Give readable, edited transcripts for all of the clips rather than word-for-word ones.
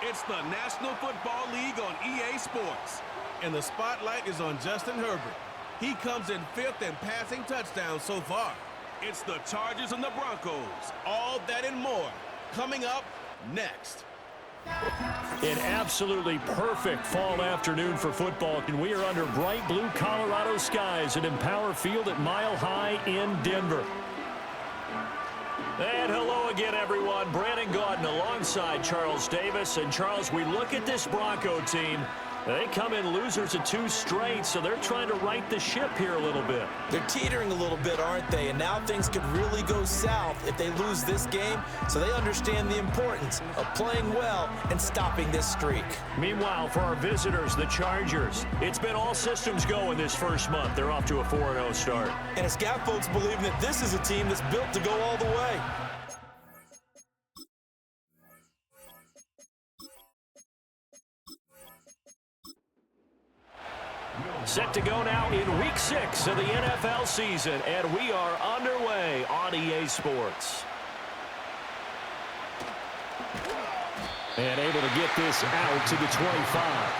It's the National Football League on EA Sports. And the spotlight is on Justin Herbert. He comes in 5th in passing touchdowns so far. It's the Chargers and the Broncos. All that and more coming up next. An absolutely perfect fall afternoon for football, and we are under bright blue Colorado skies at Empower Field at Mile High in Denver. And hello again, everyone. Brandon Gaudin alongside Charles Davis. And Charles, we look at this Bronco team. They come in losers of 2 straight, so they're trying to right the ship here a little bit. They're teetering a little bit, aren't they? And now things could really go south if they lose this game, so they understand the importance of playing well and stopping this streak. Meanwhile, for our visitors, the Chargers, it's been all systems go in this first month. They're off to a 4-0 start. And it's got folks believing that this is a team that's built to go all the way. Set to go now in Week 6 of the NFL season, and we are underway on EA Sports. And able to get this out to the 25.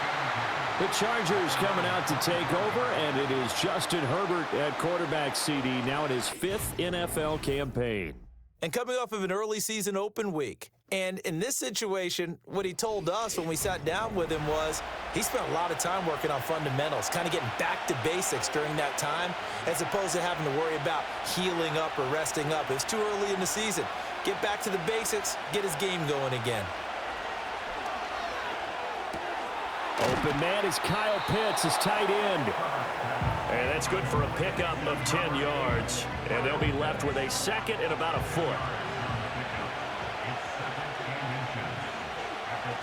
The Chargers coming out to take over, and it is Justin Herbert at quarterback CD, now in his 5th NFL campaign. And coming off of an early season open week. And in this situation, what he told us when we sat down with him was he spent a lot of time working on fundamentals, kind of getting back to basics during that time, as opposed to having to worry about healing up or resting up. It was too early in the season. Get back to the basics, get his game going again. Open man is Kyle Pitts, his tight end. And that's good for a pickup of 10 yards. And they'll be left with a second and about a foot.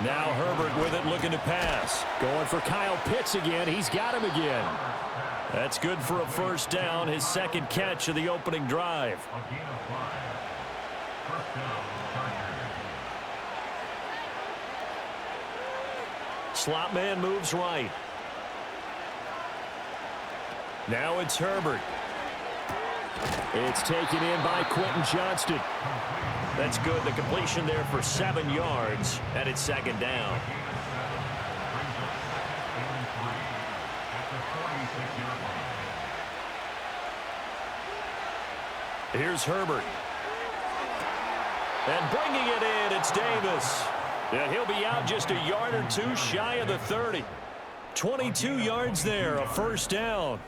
Now Herbert with it, looking to pass. Going for Kyle Pitts again. He's got him again. That's good for a first down, his second catch of the opening drive. Slot man moves right. Now it's Herbert. It's taken in by Quentin Johnston. That's good. The completion there for 7 yards, and it's second down. Here's Herbert. And bringing it in, it's Davis. And he'll be out just a yard or 2 shy of the 30. 22 yards there, a first down.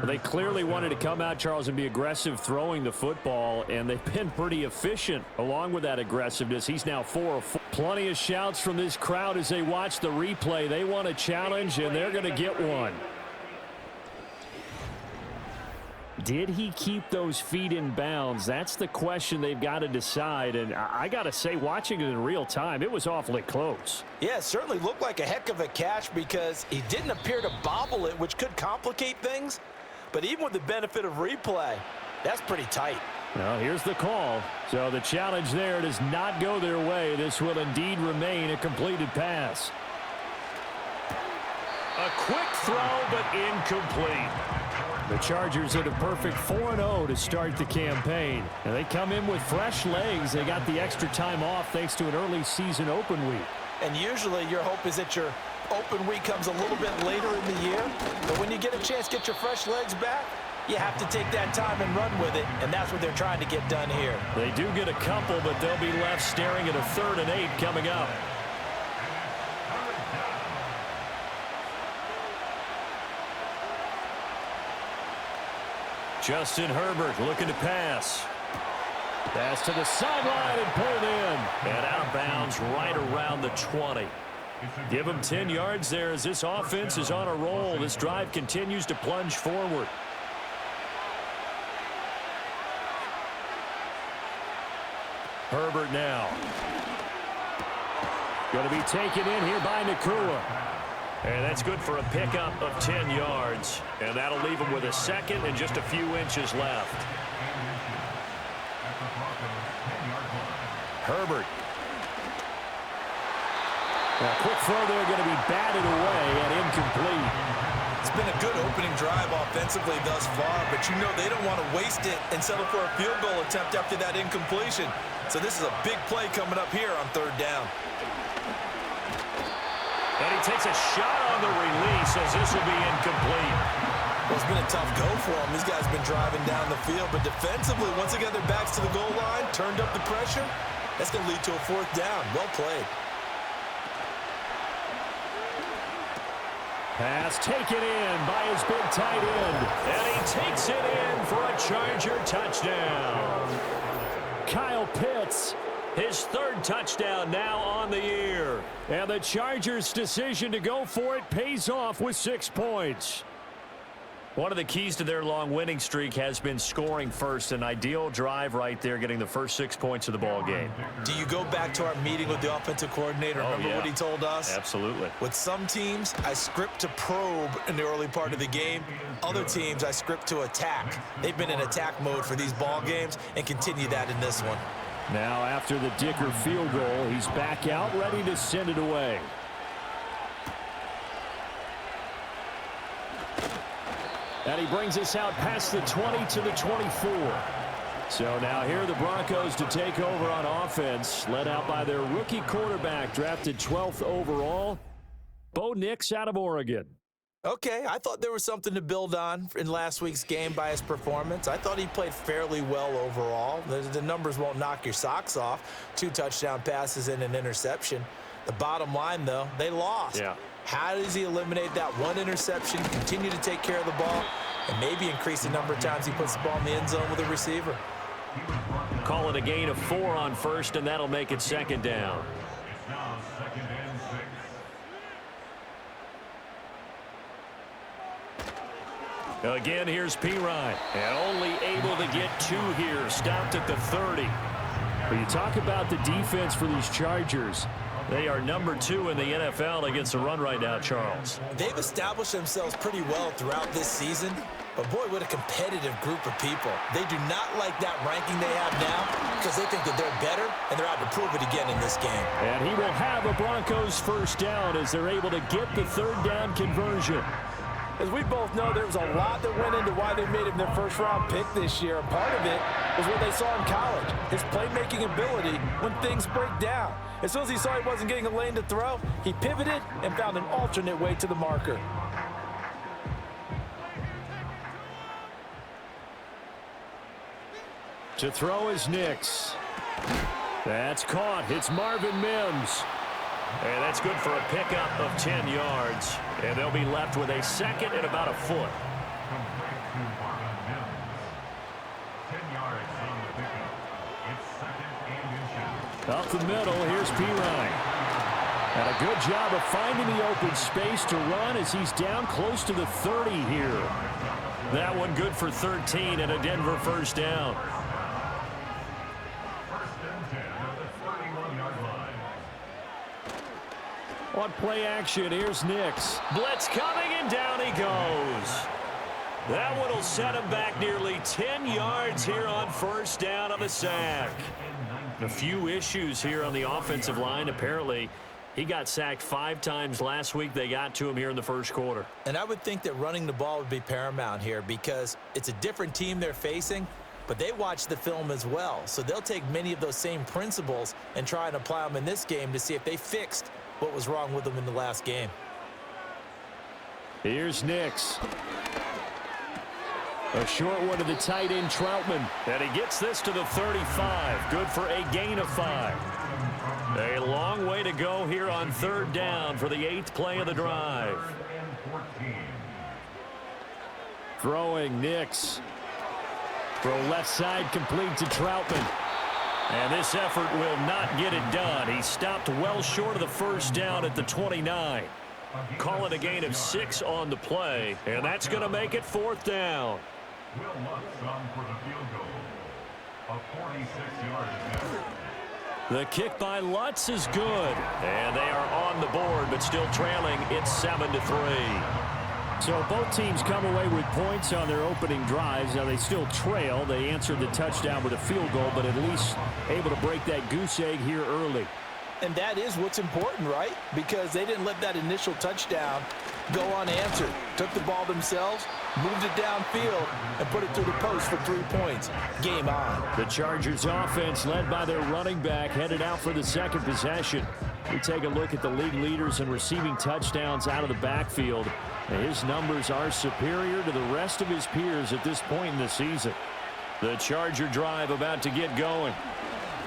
They clearly wanted to come out, Charles, and be aggressive throwing the football, and they've been pretty efficient along with that aggressiveness. He's now 4 of 4. Plenty of shouts from this crowd as they watch the replay. They want a challenge, and they're going to get one. Did he keep those feet in bounds? That's the question they've got to decide. And I got to say, watching it in real time, it was awfully close. Yeah, it certainly looked like a heck of a catch because he didn't appear to bobble it, which could complicate things. But even with the benefit of replay, that's pretty tight. Well, here's the call. So the challenge there does not go their way. This will indeed remain a completed pass. A quick throw, but incomplete. The Chargers at a perfect 4-0 to start the campaign. And they come in with fresh legs. They got the extra time off thanks to an early season open week. And usually your hope is that your open week comes a little bit later in the year. But when you get a chance to get your fresh legs back, you have to take that time and run with it. And that's what they're trying to get done here. They do get a couple, but they'll be left staring at a 3rd and 8 coming up. Justin Herbert looking to pass. Pass to the sideline and pulled in. And out of bounds right around the 20. Give him 10 yards there as this offense is on a roll. This drive continues to plunge forward. Herbert now. Going to be taken in here by Nakua. And that's good for a pickup of 10 yards. And that'll leave him with a second and just a few inches left. Herbert. A quick throw there, going to be batted away and incomplete. It's been a good opening drive offensively thus far, but you know they don't want to waste it and settle for a field goal attempt after that incompletion. So this is a big play coming up here on 3rd down. takes a shot on the release as this will be incomplete. Well, it's been a tough go for them. These guys have been driving down the field, but defensively, once they got their backs to the goal line, turned up the pressure, that's going to lead to a fourth down. Well played. Pass taken in by his big tight end, and he takes it in for a Charger touchdown. Kyle Pitts, his third touchdown now on the year. And the Chargers' decision to go for it pays off with 6 points. One of the keys to their long winning streak has been scoring first. An ideal drive right there, getting the first 6 points of the ball game. Do you go back to our meeting with the offensive coordinator? Remember what he told us? Absolutely. With some teams, I script to probe in the early part of the game. Other teams, I script to attack. They've been in attack mode for these ball games and continue that in this one. Now after the Dicker field goal, he's back out ready to send it away. And he brings us out past the 20 to the 24. So now here are the Broncos to take over on offense, led out by their rookie quarterback, drafted 12th overall, Bo Nix out of Oregon. Okay, I thought there was something to build on in last week's game by his performance. I thought he played fairly well overall. The numbers won't knock your socks off. 2 touchdown passes and an interception. The bottom line, though, they lost. Yeah. How does he eliminate that one interception, continue to take care of the ball, and maybe increase the number of times he puts the ball in the end zone with a receiver? Call it a gain of 4 on first, and that'll make it second down. It's now 2nd and 6. Again, here's Pirine, and only able to get 2 here, stopped at the 30. But you talk about the defense for these Chargers. They are number 2 in the NFL against the run right now, Charles. They've established themselves pretty well throughout this season, but boy, what a competitive group of people. They do not like that ranking they have now because they think that they're better, and they're out to prove it again in this game. And he will have a Broncos first down as they're able to get the 3rd down conversion. As we both know, there was a lot that went into why they made him their first-round pick this year. And part of it was what they saw in college, his playmaking ability when things break down. As soon as he saw he wasn't getting a lane to throw, he pivoted and found an alternate way to the marker. To throw is Nix. That's caught. It's Marvin Mims. And that's good for a pickup of 10 yards. And they'll be left with a second and about a foot. Complete to Marvin Mims. 10 yards on the pickup. It's 2nd and inches. Up the middle, here's Pirine. And a good job of finding the open space to run as he's down close to the 30 here. That one good for 13 and a Denver first down. On play action, here's Nix. Blitz coming, and down he goes. That one will set him back nearly 10 yards here on first down on the sack. A few issues here on the offensive line. Apparently, he got sacked 5 times last week. They got to him here in the first quarter. And I would think that running the ball would be paramount here because it's a different team they're facing, but they watch the film as well. So they'll take many of those same principles and try and apply them in this game to see if they fixed what was wrong with them in the last game. Here's Nix. A short one to the tight end, Troutman. And he gets this to the 35. Good for a gain of 5. A long way to go here on 3rd down for the 8th play of the drive. Throwing Nix. Throw left side complete to Troutman. And this effort will not get it done. He stopped well short of the first down at the 29. Call it a gain of 6 on the play, and that's going to make it 4th down. Will Lutz on for the field goal. A 46-yard attempt. The kick by Lutz is good. And they are on the board, but still trailing. It's 7-3. So both teams come away with points on their opening drives. Now they still trail. They answered the touchdown with a field goal, but at least able to break that goose egg here early. And that is what's important, right? Because they didn't let that initial touchdown go unanswered. Took the ball themselves, moved it downfield, and put it through the post for 3 points. Game on. The Chargers offense led by their running back headed out for the second possession. We take a look at the league leaders in receiving touchdowns out of the backfield. And his numbers are superior to the rest of his peers at this point in the season. The Charger drive about to get going.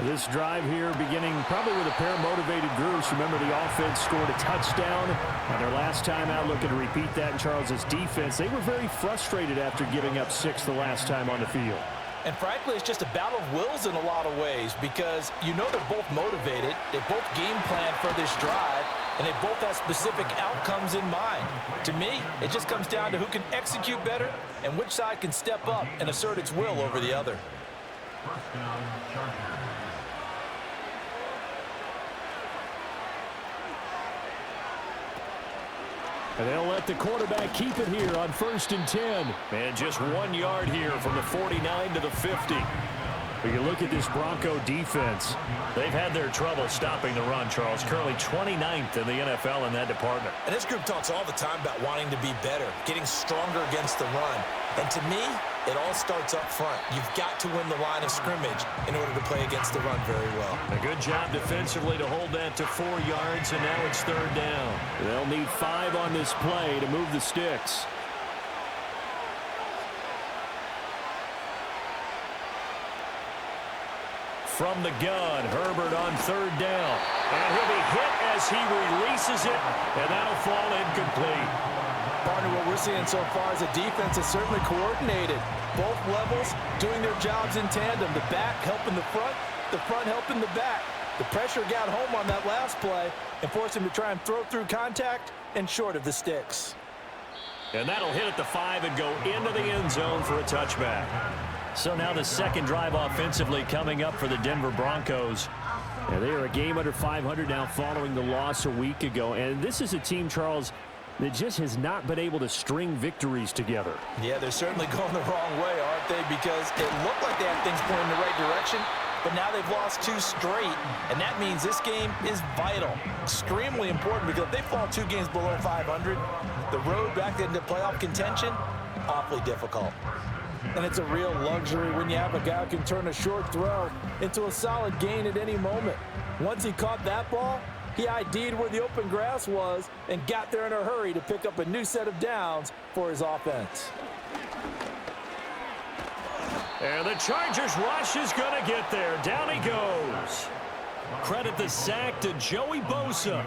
This drive here beginning probably with a pair of motivated groups. Remember, the offense scored a touchdown on their last time out, looking to repeat that in Charles' defense. They were very frustrated after giving up 6 the last time on the field. And frankly, it's just a battle of wills in a lot of ways because you know they're both motivated. They both game plan for this drive, and they both have specific outcomes in mind. To me, it just comes down to who can execute better and which side can step up and assert its will over the other. First down, Chargers. And they'll let the quarterback keep it here on 1st and 10. And just 1 yard here from the 49 to the 50. When you look at this Bronco defense, they've had their trouble stopping the run, Charles. Currently 29th in the NFL in that department. And this group talks all the time about wanting to be better, getting stronger against the run. And to me, it all starts up front. You've got to win the line of scrimmage in order to play against the run very well. A good job defensively to hold that to 4 yards, and now it's 3rd down. They'll need 5 on this play to move the sticks. From the gun, Herbert on 3rd down. And he'll be hit as he releases it, and that'll fall incomplete. Partner, what we're seeing so far is a defense that's certainly coordinated. Both levels doing their jobs in tandem. The back helping the front helping the back. The pressure got home on that last play and forced him to try and throw through contact and short of the sticks. And that'll hit at the 5 and go into the end zone for a touchback. So now the second drive offensively coming up for the Denver Broncos. And they are a game under 500 now following the loss a week ago. And this is a team, Charles, that just has not been able to string victories together. Yeah, they're certainly going the wrong way, aren't they? Because it looked like they had things pointing in the right direction, but now they've lost 2 straight, and that means this game is vital, extremely important, because if they fall 2 games below 500, the road back into playoff contention, awfully difficult. And it's a real luxury when you have a guy who can turn a short throw into a solid gain at any moment. Once he caught that ball, he ID'd where the open grass was and got there in a hurry to pick up a new set of downs for his offense. And the Chargers rush is going to get there. Down he goes. Credit the sack to Joey Bosa.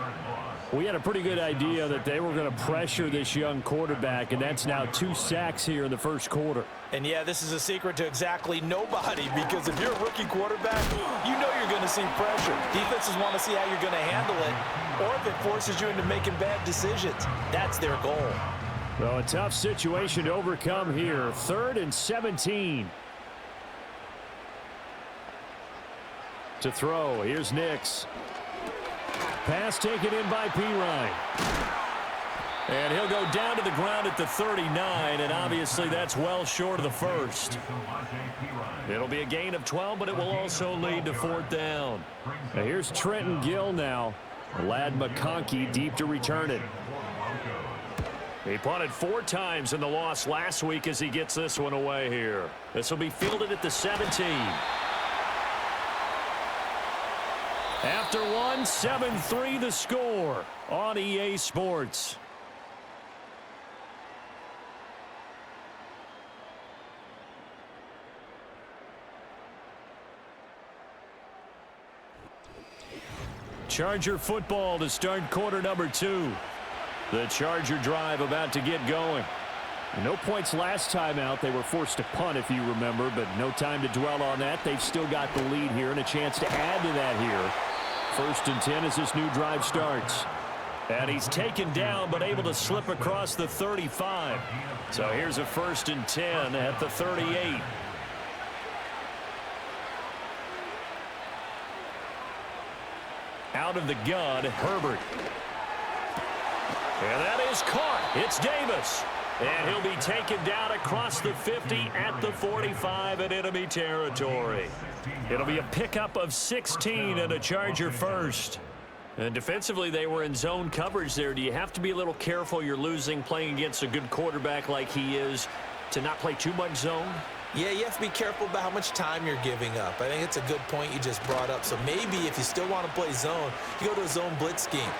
We had a pretty good idea that they were going to pressure this young quarterback, and that's now 2 sacks here in the first quarter. And yeah, this is a secret to exactly nobody, because if you're a rookie quarterback, you know you're going to see pressure. Defenses want to see how you're going to handle it, or if it forces you into making bad decisions. That's their goal. Well, a tough situation to overcome here. 3rd and 17. To throw, here's Nix. Pass taken in by Pirine. And he'll go down to the ground at the 39, and obviously that's well short of the first. It'll be a gain of 12, but it will also lead to 4th down. Now here's Trenton Gill now. Lad McConkey deep to return it. He punted 4 times in the loss last week as he gets this one away here. This will be fielded at the 17. After one, 7-3 the score on EA Sports. Charger football to start quarter number 2. The Charger drive about to get going. No points last time out. They were forced to punt, if you remember, but no time to dwell on that. They've still got the lead here and a chance to add to that here. 1st and 10 as this new drive starts. And he's taken down but able to slip across the 35. So here's a 1st and 10 at the 38. Out of the gun, Herbert. And that is caught. It's Davis. And he'll be taken down across the 50 at the 45 in enemy territory. It'll be a pickup of 16 and a Charger first. And defensively, they were in zone coverage there. Do you have to be a little careful? You're losing playing against a good quarterback like he is to not play too much zone? Yeah, you have to be careful about how much time you're giving up. I think it's a good point you just brought up. So maybe if you still want to play zone, you go to a zone blitz scheme,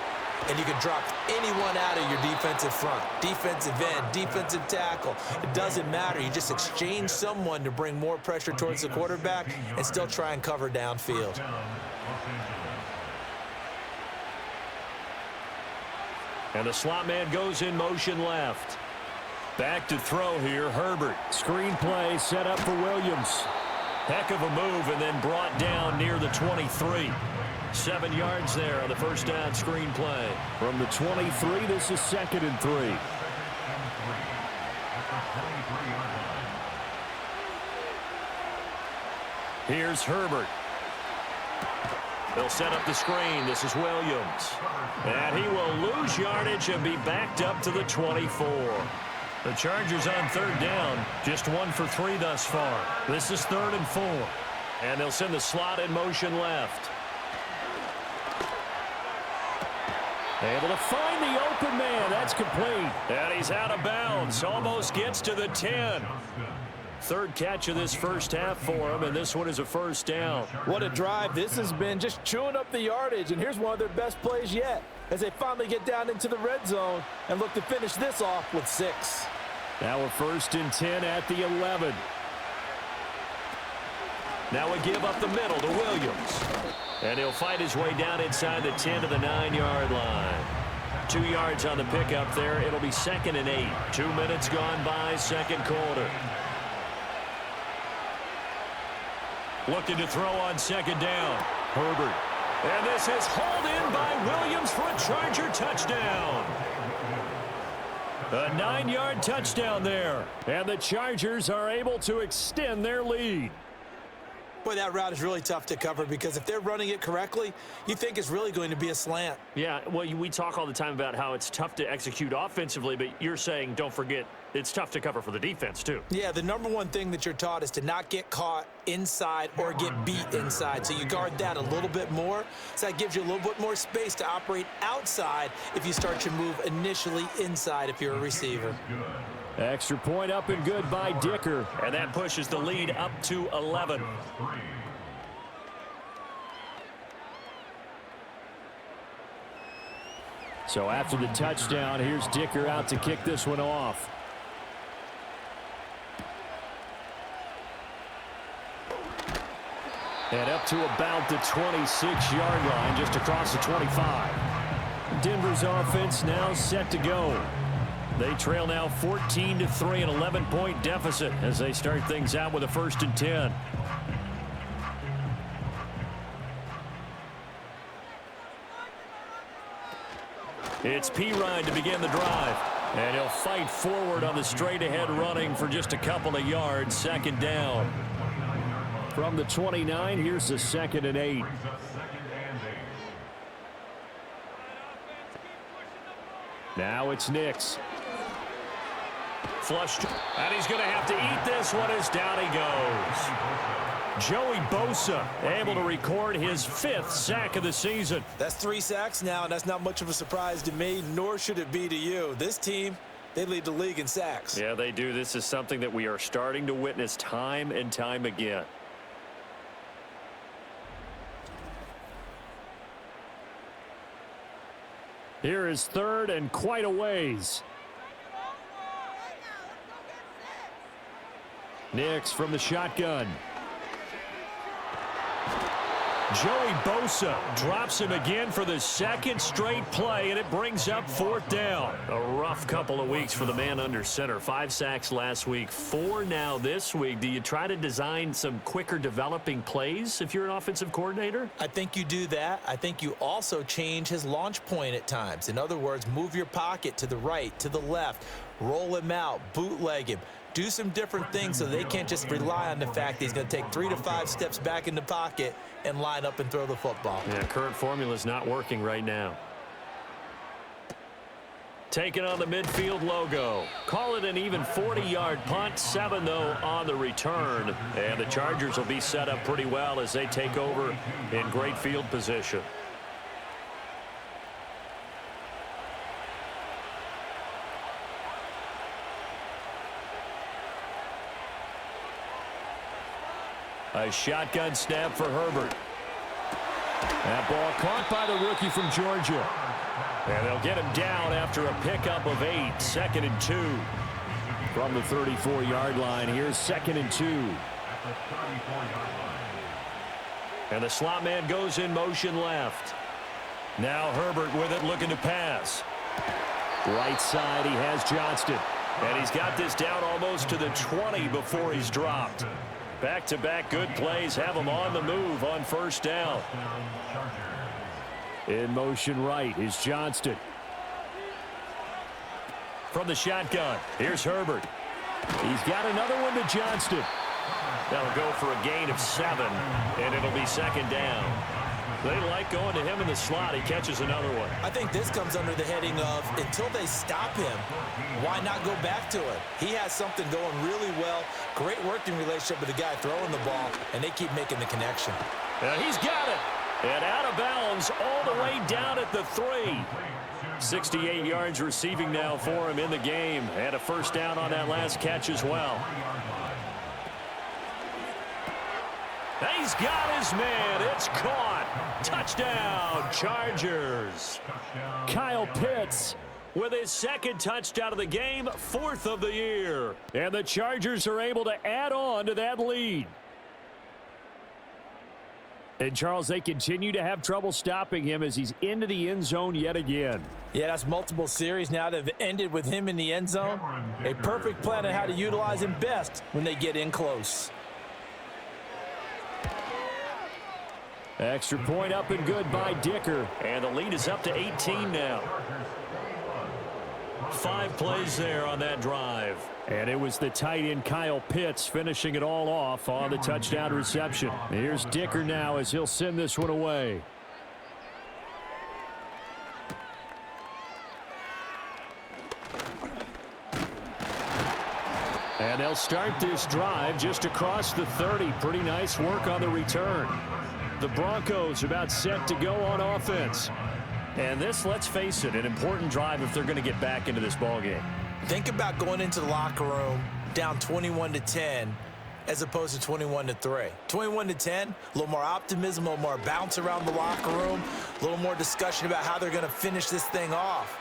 and you can drop anyone out of your defensive front, defensive end, defensive tackle. It doesn't matter. You just exchange someone to bring more pressure towards the quarterback and still try and cover downfield. And the slot man goes in motion left. Back to throw here, Herbert. Screen play set up for Williams. Heck of a move and then brought down near the 23. 7 yards there on the first down screen play. From the 23, this is 2nd and 3. Here's Herbert. They'll set up the screen. This is Williams. And he will lose yardage and be backed up to the 24. The Chargers on 3rd down. Just 1 for 3 thus far. This is 3rd and 4. And they'll send the slot in motion left. Able to find the open man. That's complete. And he's out of bounds. Almost gets to the 10. 3rd catch of this first half for him, and this one is a first down. What a drive this has been, just chewing up the yardage, and here's one of their best plays yet as they finally get down into the red zone and look to finish this off with 6. Now a 1st and 10 at the 11. Now a give up the middle to Williams. And he'll fight his way down inside the 10 to the 9-yard line. 2 yards on the pickup there. It'll be 2nd and 8. 2 minutes gone by, 2nd quarter. Looking to throw on 2nd down. Herbert. And this is hauled in by Williams for a Charger touchdown. A 9-yard touchdown there. And the Chargers are able to extend their lead. Boy, that route is really tough to cover because if they're running it correctly, you think it's really going to be a slant. Yeah, well, we talk all the time about how it's tough to execute offensively, but you're saying, don't forget, it's tough to cover for the defense, too. Yeah, the number one thing that you're taught is to not get caught inside or get beat inside. So you guard that a little bit more. So that gives you a little bit more space to operate outside if you start your move initially inside if you're a receiver. Extra point up and good by Dicker. And that pushes the lead up to 11. So after the touchdown, here's Dicker out to kick this one off. And up to about the 26-yard line, just across the 25. Denver's offense now set to go. They trail now 14-3, an 11-point deficit as they start things out with a 1st and 10. It's Pirine to begin the drive. And he'll fight forward on the straight-ahead running for just a couple of yards. 2nd down. From the 29, here's the 2nd and 8. Now it's Nix. Flushed. And he's going to have to eat this one as down he goes. Joey Bosa able to record his 5th sack of the season. That's 3 sacks now, and that's not much of a surprise to me, nor should it be to you. This team, they lead the league in sacks. Yeah, they do. This is something that we are starting to witness time and time again. Here is 3rd and quite a ways. Nix from the shotgun. Joey Bosa drops him again for the 2nd straight play, and it brings up 4th down. A rough couple of weeks for the man under center. 5 sacks last week, 4 now this week. Do you try to design some quicker developing plays if you're an offensive coordinator? I think you do that. I think you also change his launch point at times. In other words, move your pocket to the right, to the left, roll him out, bootleg him. Do some different things so they can't just rely on the fact that he's going to take 3 to 5 steps back in the pocket and line up and throw the football. Yeah, current formula is not working right now. Taking on the midfield logo. Call it an even 40-yard punt. 7, though, on the return. And the Chargers will be set up pretty well as they take over in great field position. A shotgun snap for Herbert. That ball caught by the rookie from Georgia. And they'll get him down after a pickup of 8. 2nd and 2. From the 34-yard line, here's 2nd and 2. And the slot man goes in motion left. Now Herbert with it, looking to pass. Right side, he has Johnston. And he's got this down almost to the 20 before he's dropped. Back-to-back good plays have him on the move on first down. In motion right is Johnston. From the shotgun, here's Herbert. He's got another one to Johnston. That'll go for a gain of 7, and it'll be 2nd down. They like going to him in the slot. He catches another one. I think this comes under the heading of, until they stop him, why not go back to it? He has something going really well. Great working relationship with the guy throwing the ball, and they keep making the connection. He's got it. And out of bounds all the way down at the 3. 68 yards receiving now for him in the game. And a first down on that last catch as well. He's got his man. It's caught. Touchdown, Chargers. Kyle Pitts with his 2nd touchdown of the game, 4th of the year. And the Chargers are able to add on to that lead. And, Charles, they continue to have trouble stopping him as he's into the end zone yet again. Yeah, that's multiple series now that have ended with him in the end zone. A perfect plan on how to utilize him best when they get in close. Extra point up and good by Dicker. And the lead is up to 18 now. 5 plays there on that drive. And it was the tight end Kyle Pitts finishing it all off on the touchdown reception. Here's Dicker now as he'll send this one away. And they'll start this drive just across the 30. Pretty nice work on the return. The Broncos about set to go on offense. And this, let's face it, an important drive if they're going to get back into this ballgame. Think about going into the locker room down 21-10 as opposed to 21-3. 21-10, a little more optimism, a little more bounce around the locker room, a little more discussion about how they're going to finish this thing off.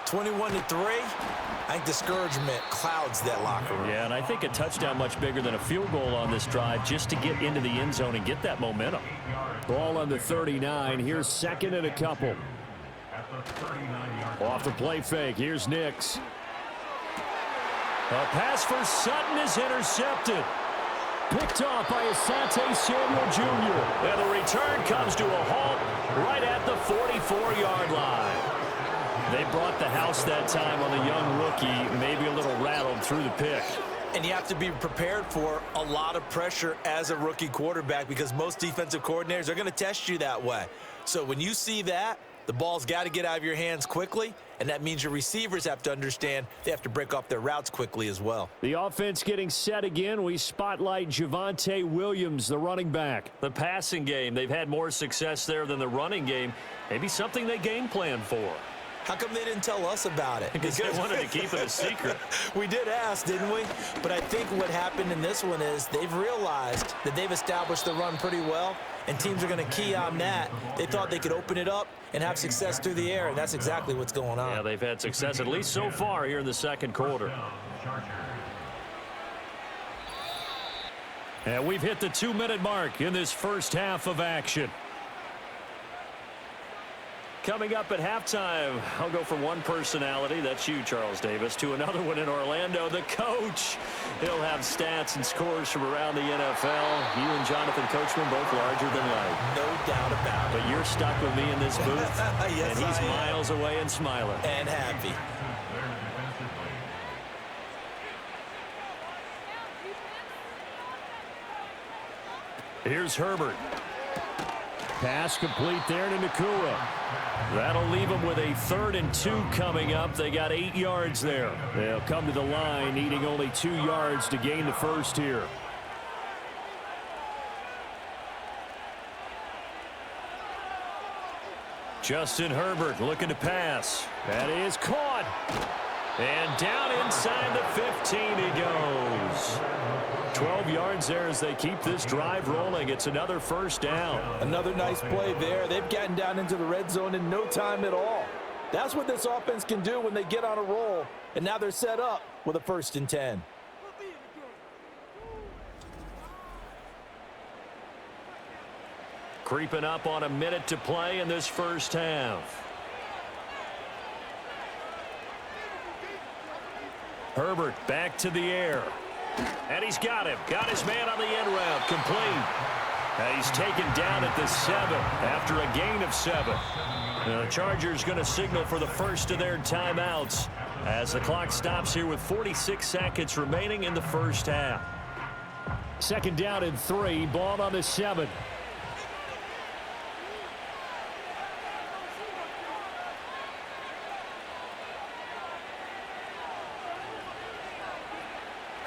21-3, I think discouragement clouds that locker room. Yeah, and I think a touchdown much bigger than a field goal on this drive just to get into the end zone and get that momentum. Ball on the 39. Here's 2nd and a couple. Off the play fake. Here's Nix. A pass for Sutton is intercepted. Picked off by Asante Samuel Jr. And the return comes to a halt right at the 44-yard line. They brought the house that time on the young rookie, maybe a little rattled through the pick. And you have to be prepared for a lot of pressure as a rookie quarterback because most defensive coordinators are going to test you that way. So when you see that, the ball's got to get out of your hands quickly, and that means your receivers have to understand they have to break off their routes quickly as well. The offense getting set again. We spotlight Javonte Williams, the running back. The passing game, they've had more success there than the running game. Maybe something they game plan for. How come they didn't tell us about it? Because they wanted to keep it a secret. We did ask, didn't we? But I think what happened in this one is they've realized that they've established the run pretty well, and teams are going to key on that. They thought they could open it up and have success through the air, and that's exactly what's going on. Yeah, they've had success, at least so far, here in the 2nd quarter. And we've hit the 2-minute mark in this first half of action. Coming up at halftime, I'll go from one personality, that's you, Charles Davis, to another one in Orlando, the coach. He'll have stats and scores from around the NFL. You and Jonathan Coachman both larger than life. No doubt about it. But you're stuck with me in this booth, yes, and he's miles away and smiling. And happy. Here's Herbert. Pass complete there to Nakua. That'll leave them with a 3rd and 2 coming up. They got 8 yards there. They'll come to the line needing only 2 yards to gain the first here. Justin Herbert looking to pass. That is caught. And down inside the 15 he goes. 12 yards there as they keep this drive rolling. It's another first down. Another nice play there. They've gotten down into the red zone in no time at all. That's what this offense can do when they get on a roll. And now they're set up with a 1st and 10. Creeping up on a minute to play in this first half. Herbert back to the air. And he's got him. Got his man on the end route. Complete. And he's taken down at the 7 after a gain of 7. The Chargers going to signal for the first of their timeouts as the clock stops here with 46 seconds remaining in the first half. 2nd down and 3. Ball on the 7.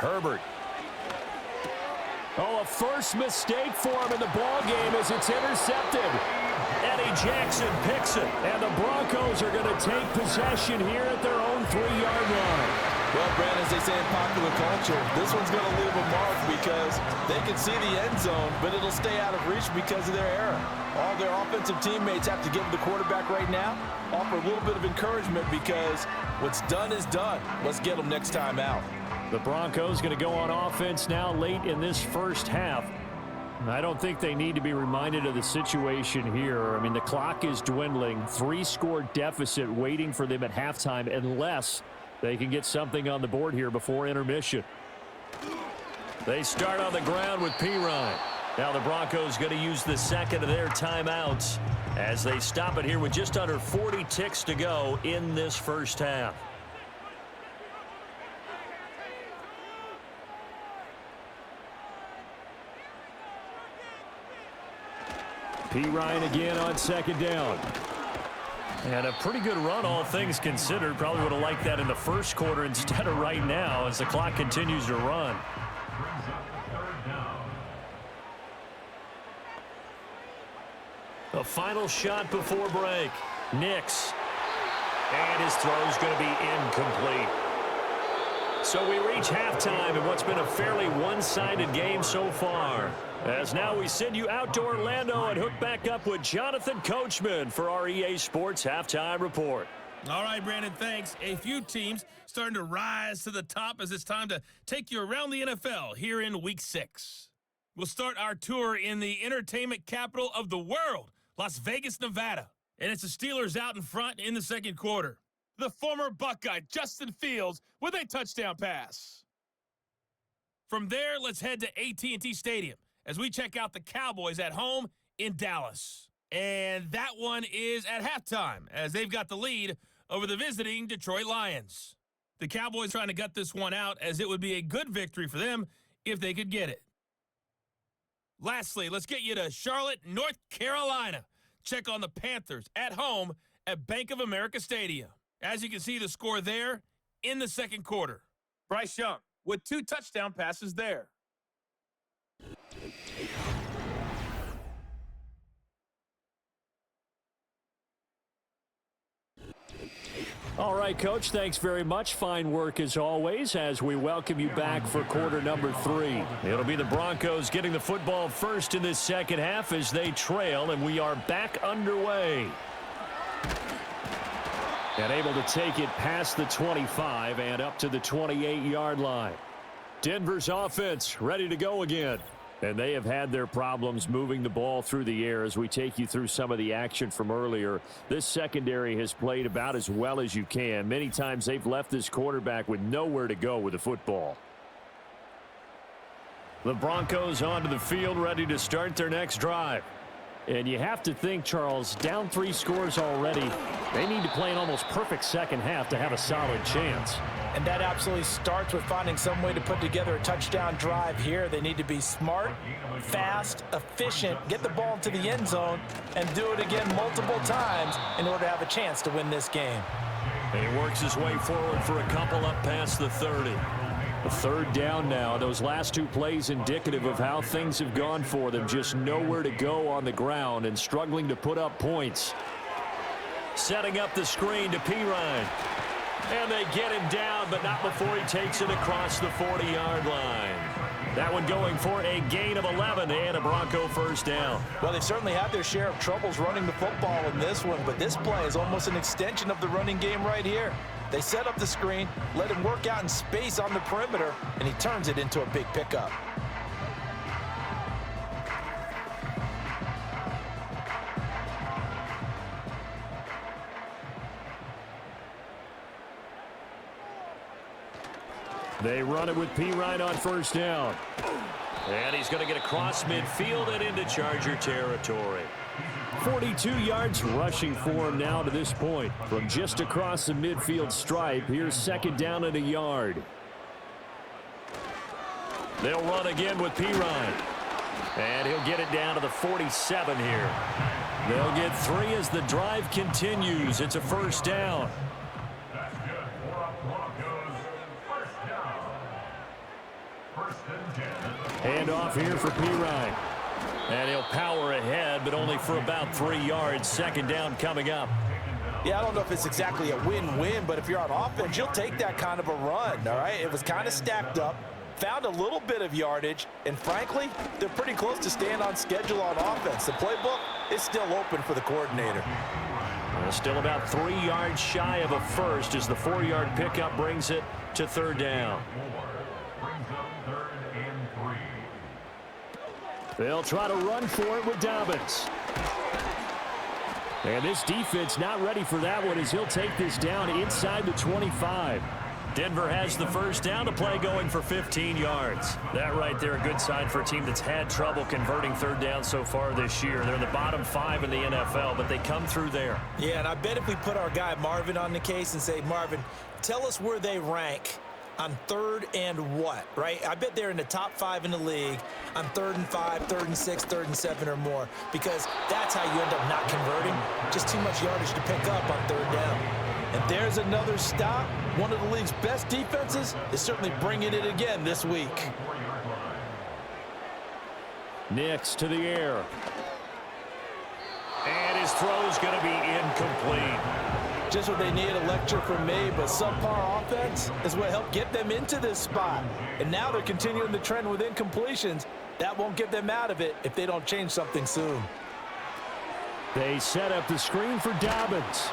Herbert. Oh, a first mistake for him in the ball game as it's intercepted. Eddie Jackson picks it, and the Broncos are going to take possession here at their own 3-yard line. Well, Brandon, as they say in popular culture, this one's going to leave a mark because they can see the end zone, but it'll stay out of reach because of their error. All their offensive teammates have to give the quarterback right now, offer a little bit of encouragement because what's done is done. Let's get them next time out. The Broncos going to go on offense now late in this first half. I don't think they need to be reminded of the situation here. I mean, the clock is dwindling. 3-score deficit waiting for them at halftime unless they can get something on the board here before intermission. They start on the ground with Pirine. Now the Broncos going to use the second of their timeouts as they stop it here with just under 40 ticks to go in this first half. Pirine again on 2nd down. And a pretty good run, all things considered. Probably would have liked that in the first quarter instead of right now as the clock continues to run. The final shot before break. Nix. And his throw's going to be incomplete. So we reach halftime in what's been a fairly one-sided game so far. As now we send you out to Orlando and hook back up with Jonathan Coachman for our EA Sports Halftime Report. All right, Brandon, thanks. A few teams starting to rise to the top as it's time to take you around the NFL here in Week 6. We'll start our tour in the entertainment capital of the world, Las Vegas, Nevada. And it's the Steelers out in front in the second quarter. The former Buckeye, Justin Fields, with a touchdown pass. From there, let's head to AT&T Stadium as we check out the Cowboys at home in Dallas. And that one is at halftime as they've got the lead over the visiting Detroit Lions. The Cowboys trying to gut this one out as it would be a good victory for them if they could get it. Lastly, let's get you to Charlotte, North Carolina. Check on the Panthers at home at Bank of America Stadium. As you can see, the score there in the second quarter. Bryce Young with 2 touchdown passes there. All right, Coach, thanks very much. Fine work as always as we welcome you back for quarter number 3. It'll be the Broncos getting the football first in this second half as they trail, and we are back underway. And able to take it past the 25 and up to the 28-yard line. Denver's offense ready to go again. And they have had their problems moving the ball through the air as we take you through some of the action from earlier. This secondary has played about as well as you can. Many times they've left this quarterback with nowhere to go with the football. The Broncos onto the field ready to start their next drive. And you have to think, Charles, down 3 scores already. They need to play an almost perfect second half to have a solid chance. And that absolutely starts with finding some way to put together a touchdown drive here. They need to be smart, fast, efficient, get the ball into the end zone, and do it again multiple times in order to have a chance to win this game. And he works his way forward for a couple up past the 30. A 3rd down now. Those last 2 plays indicative of how things have gone for them. Just nowhere to go on the ground and struggling to put up points. Setting up the screen to Pirine. And they get him down, but not before he takes it across the 40-yard line. That one going for a gain of 11 and a Bronco first down. Well, they certainly had their share of troubles running the football in this one, but this play is almost an extension of the running game right here. They set up the screen, let him work out in space on the perimeter, and he turns it into a big pickup. They run it with Pirine on first down. And he's going to get across midfield and into Charger territory. 42 yards rushing for him now to this point. From just across the midfield stripe, here's second down and a yard. They'll run again with Pirine. And he'll get it down to the 47 here. They'll get 3 as the drive continues. It's a first down. That's good for a Broncos first down. First and 10. Hand off here for Pirine. And he'll power ahead, but only for about 3 yards. Second down coming up. Yeah, I don't know if it's exactly a win-win, but if you're on offense, you'll take that kind of a run, all right? It was kind of stacked up, found a little bit of yardage, and frankly, they're pretty close to staying on schedule on offense. The playbook is still open for the coordinator. Still about 3 yards shy of a first as the 4-yard pickup brings it to third down. Brings up third and 3. They'll try to run for it with Dobbins. And this defense not ready for that one as he'll take this down inside the 25. Denver has the first down to play going for 15 yards. That right there, a good sign for a team that's had trouble converting third down so far this year. They're in the bottom 5 in the NFL, but they come through there. Yeah, and I bet if we put our guy Marvin on the case and say, Marvin, tell us where they rank on third and what, right? I bet they're in the top 5 in the league on 3rd and 5, 3rd and 6, 3rd and 7 or more, because that's how you end up not converting. Just too much yardage to pick up on third down. And there's another stop. One of the league's best defenses is certainly bringing it again this week. Nix to the air. And his throw's going to be incomplete. Just what they need, a lecture from me, but subpar offense is what helped get them into this spot. And now they're continuing the trend with incompletions. That won't get them out of it if they don't change something soon. They set up the screen for Dobbins.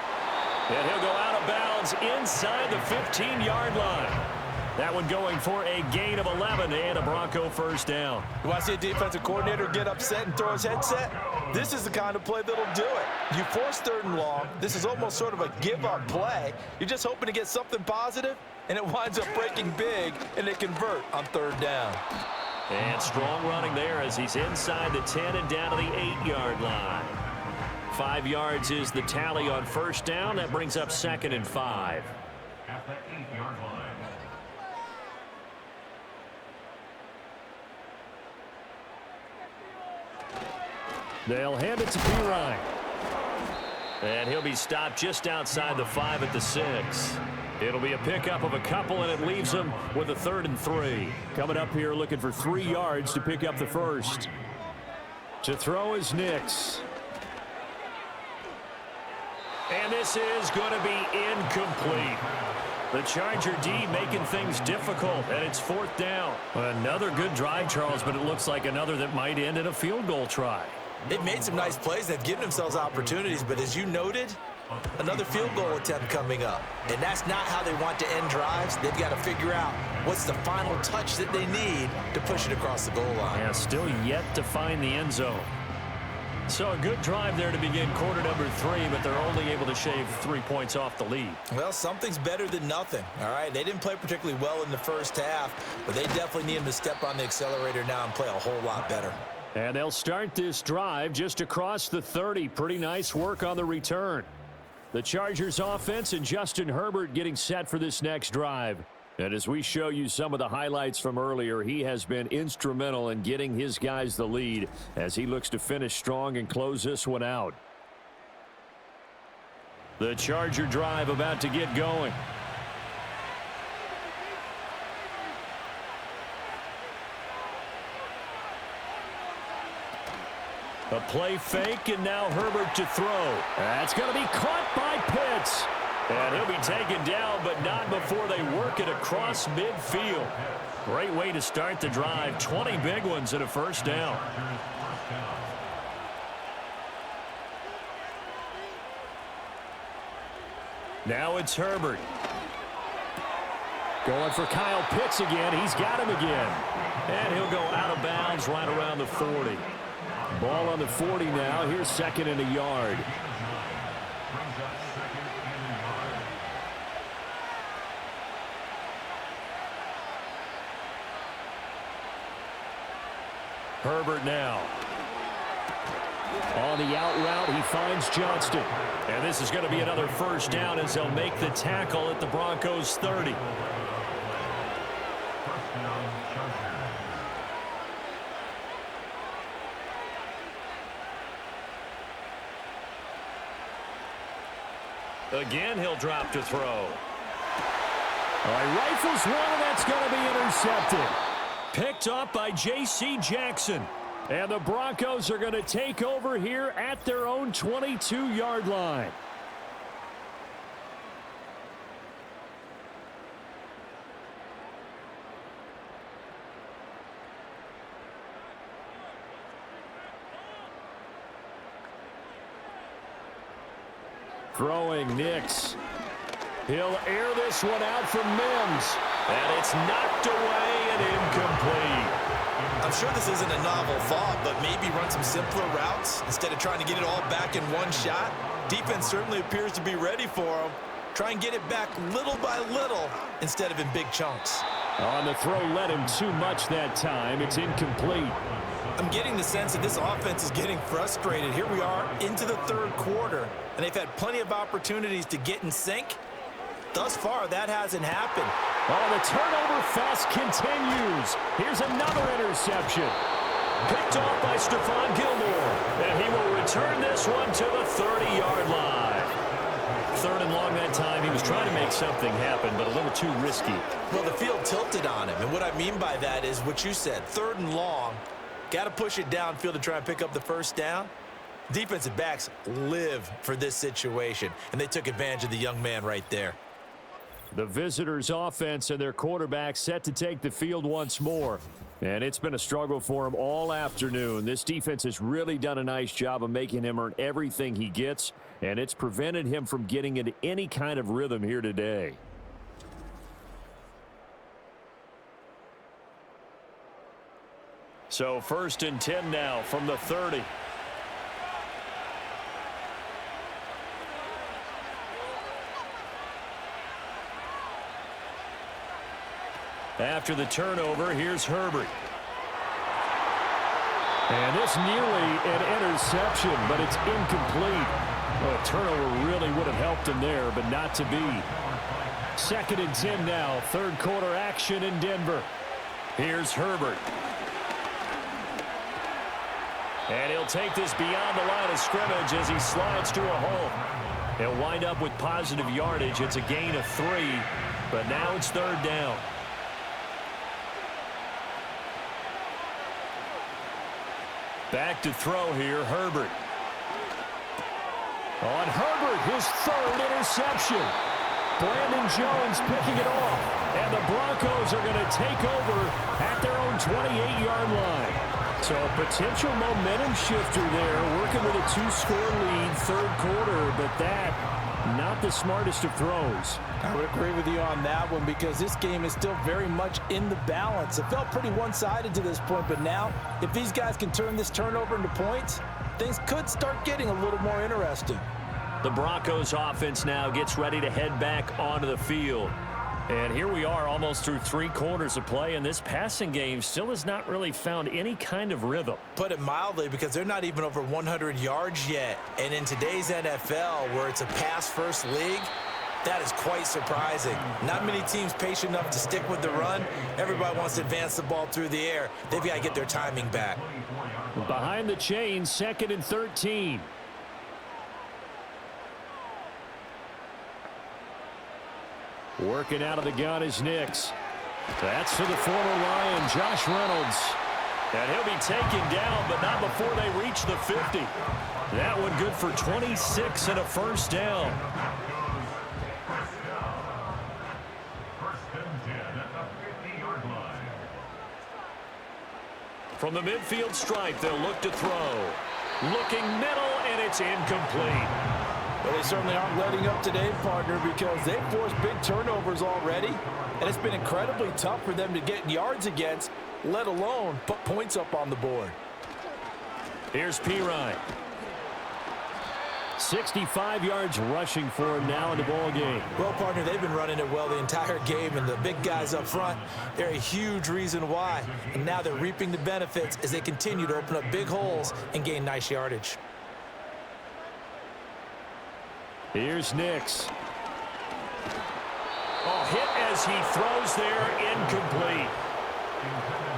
And he'll go out of bounds inside the 15-yard line. That one going for a gain of 11 and a Bronco first down. You want to see a defensive coordinator get upset and throw his headset? This is the kind of play that'll do it. You force 3rd and long. This is almost sort of a give-up play. You're just hoping to get something positive, and it winds up breaking big, and they convert on 3rd down. And strong running there as he's inside the 10 and down to the 8-yard line. 5 yards is the tally on first down. That brings up 2nd and 5. At the 8-yard line. They'll hand it to Pirine. And he'll be stopped just outside the 5 at the 6. It'll be a pickup of a couple, and it leaves him with a 3rd and 3. Coming up here looking for 3 yards to pick up the first. To throw is Nix. And this is going to be incomplete. The Charger D making things difficult, and it's 4th down. Another good drive, Charles, but it looks like another that might end in a field goal try. They've made some nice plays. They've given themselves opportunities, but as you noted, another field goal attempt coming up. And that's not how they want to end drives. They've got to figure out what's the final touch that they need to push it across the goal line. Yeah, still yet to find the end zone. So a good drive there to begin quarter number 3, but they're only able to shave 3 points off the lead. Well, something's better than nothing, all right? They didn't play particularly well in the first half, but they definitely need them to step on the accelerator now and play a whole lot better. And they'll start this drive just across the 30. Pretty nice work on the return. The Chargers offense and Justin Herbert getting set for this next drive. And as we show you some of the highlights from earlier, he has been instrumental in getting his guys the lead as he looks to finish strong and close this one out. The Charger drive about to get going. A play fake, and now Herbert to throw. That's going to be caught by Pitts. And he'll be taken down, but not before they work it across midfield. Great way to start the drive. 20 big ones and a first down. Now it's Herbert. Going for Kyle Pitts again. He's got him again. And he'll go out of bounds right around the 40. Ball on the 40 now. Here's second and a yard. Herbert now. On the out route, he finds Johnston. And this is going to be another first down as they'll make the tackle at the Broncos' 30. Again, he'll drop to throw. All right, rifles one, and that's going to be intercepted. Picked up by J.C. Jackson. And the Broncos are going to take over here at their own 22-yard line. Throwing Nix. He'll air this one out from Mims. And it's knocked away and incomplete. I'm sure this isn't a novel thought, but maybe run some simpler routes instead of trying to get it all back in one shot. Defense certainly appears to be ready for him. Try and get it back little by little instead of in big chunks. On the throw, led him too much that time. It's incomplete. I'm getting the sense that this offense is getting frustrated. Here we are into the third quarter, and they've had plenty of opportunities to get in sync. Thus far, that hasn't happened. Oh, the turnover fest continues. Here's another interception. Picked off by Stephon Gilmore. And he will return this one to the 30-yard line. Third and long that time. He was trying to make something happen, but a little too risky. Well, the field tilted on him. And what I mean by that is what you said. Third and long. Got to push it downfield to try and pick up the first down. Defensive backs live for this situation. And they took advantage of the young man right there. The visitors' offense and their quarterback set to take the field once more. And it's been a struggle for him all afternoon. This defense has really done a nice job of making him earn everything he gets, and it's prevented him from getting into any kind of rhythm here today. So 1st and 10 now from the 30. After the turnover, here's Herbert. And this nearly an interception, but it's incomplete. Well, a turnover really would have helped him there, but not to be. 2nd and 10 now, third quarter action in Denver. Here's Herbert. And he'll take this beyond the line of scrimmage as he slides to a hole. He'll wind up with positive yardage. It's a gain of 3, but now it's third down. Back to throw here, Herbert. On Herbert, his third interception. Brandon Jones picking it off. And the Broncos are going to take over at their own 28-yard line. So a potential momentum shifter there, working with a 2-score lead, third quarter, but that, not the smartest of throws. I would agree with you on that one because this game is still very much in the balance. It felt pretty one-sided to this point, but now if these guys can turn this turnover into points, things could start getting a little more interesting. The Broncos offense now gets ready to head back onto the field. And here we are almost through 3 quarters of play, and this passing game still has not really found any kind of rhythm. Put it mildly, because they're not even over 100 yards yet. And in today's NFL, where it's a pass-first league, that is quite surprising. Not many teams patient enough to stick with the run. Everybody wants to advance the ball through the air. They've got to get their timing back. Behind the chains, 2nd and 13. Working out of the gun is Nix. That's to the former Lion, Josh Reynolds. And he'll be taken down, but not before they reach the 50. That one good for 26 and a first down. First and 10 at the 50-yard line. From the midfield stripe, they'll look to throw. Looking middle, and it's incomplete. Well, they certainly aren't letting up today, partner, because they've forced big turnovers already, and it's been incredibly tough for them to get yards against, let alone put points up on the board. Here's Pirine. 65 yards rushing for him now in the ball game. Well, partner, they've been running it well the entire game, and the big guys up front, they're a huge reason why. And now they're reaping the benefits as they continue to open up big holes and gain nice yardage. Here's Nix. Oh, hit as he throws there, incomplete.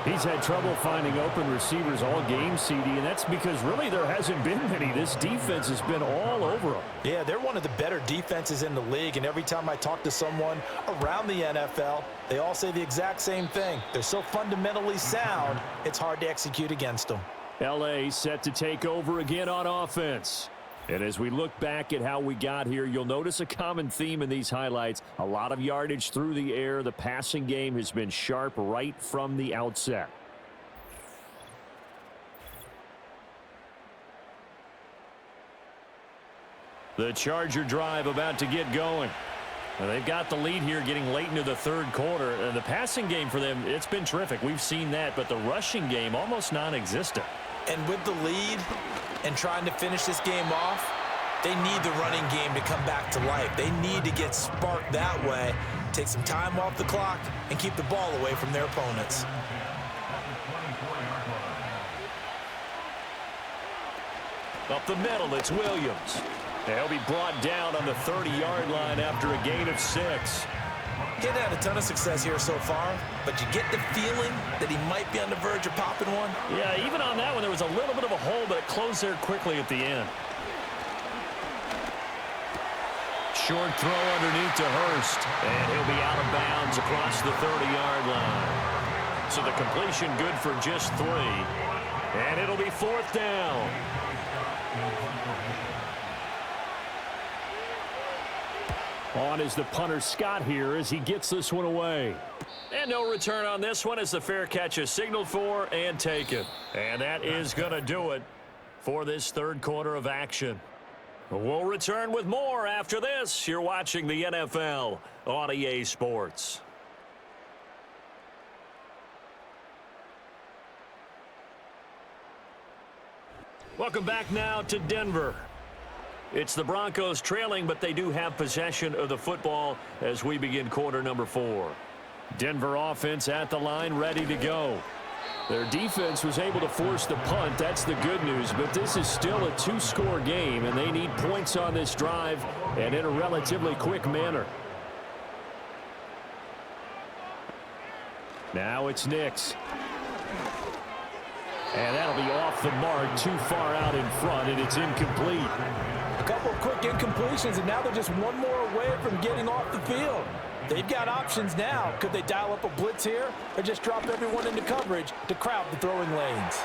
He's had trouble finding open receivers all game, CD, and that's because really there hasn't been many. This defense has been all over them. Yeah, they're one of the better defenses in the league, and every time I talk to someone around the NFL, they all say the exact same thing. They're so fundamentally sound, it's hard to execute against them. L.A. set to take over again on offense. And as we look back at how we got here, you'll notice a common theme in these highlights. A lot of yardage through the air. The passing game has been sharp right from the outset. The Charger drive about to get going. Now, they've got the lead here getting late into the third quarter. And the passing game for them, it's been terrific. We've seen that, but the rushing game almost non-existent. And with the lead and trying to finish this game off, they need the running game to come back to life. They need to get sparked that way, take some time off the clock, and keep the ball away from their opponents. Up the middle, it's Williams. He'll be brought down on the 30-yard line after a gain of 6. He hasn't had a ton of success here so far, but you get the feeling that he might be on the verge of popping one. Yeah, even on that one, there was a little bit of a hole, but it closed there quickly at the end. Short throw underneath to Hurst, and he'll be out of bounds across the 30-yard line. So the completion good for just 3, and it'll be 4th down. On is the punter Scott here as he gets this one away. And no return on this one as the fair catch is signaled for and taken. And that is going to do it for this third quarter of action. We'll return with more after this. You're watching the NFL on EA Sports. Welcome back now to Denver. It's the Broncos trailing, but they do have possession of the football as we begin quarter number 4. Denver offense at the line, ready to go. Their defense was able to force the punt. That's the good news, but this is still a 2-score game, and they need points on this drive and in a relatively quick manner. Now it's Nix. And that'll be off the mark, too far out in front, and it's incomplete. A couple of quick incompletions, and now they're just one more away from getting off the field. They've got options now. Could they dial up a blitz here or just drop everyone into coverage to crowd the throwing lanes?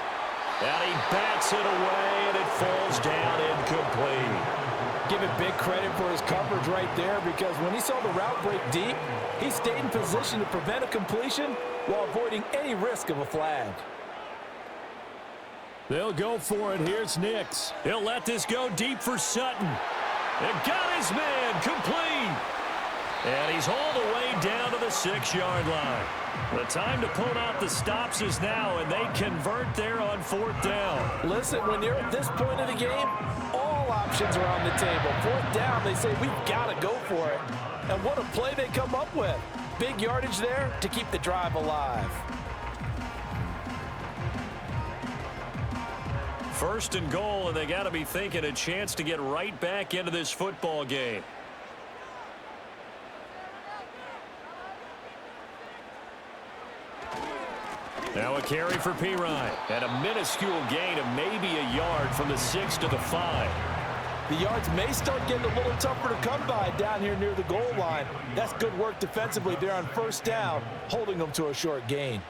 And he bats it away, and it falls down incomplete. Give it big credit for his coverage right there, because when he saw the route break deep, he stayed in position to prevent a completion while avoiding any risk of a flag. They'll go for it. Here's Nix. He'll let this go deep for Sutton. And got his man complete. And he's all the way down to the 6-yard line. The time to pull out the stops is now, and they convert there on 4th down. Listen, when you're at this point of the game, all options are on the table. 4th down, they say, we've got to go for it. And what a play they come up with. Big yardage there to keep the drive alive. 1st and goal, and they got to be thinking a chance to get right back into this football game. Now a carry for Pirine, and a minuscule gain of maybe a yard from the 6 to the 5. The yards may start getting a little tougher to come by down here near the goal line. That's good work defensively there on 1st down, holding them to a short gain.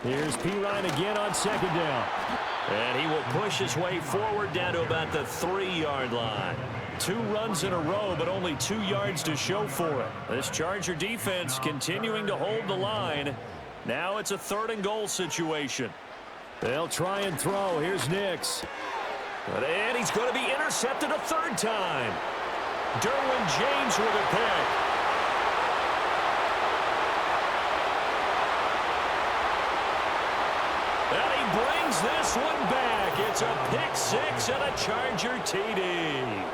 Here's Pirine again on 2nd down. And he will push his way forward down to about the 3-yard line. 2 runs in a row, but only 2 yards to show for it. This Charger defense continuing to hold the line. Now it's a 3rd and goal situation. They'll try and throw. Here's Nix. And he's going to be intercepted a 3rd time. Derwin James with a pick. And he brings this one back. It's a pick 6 and a Charger TD.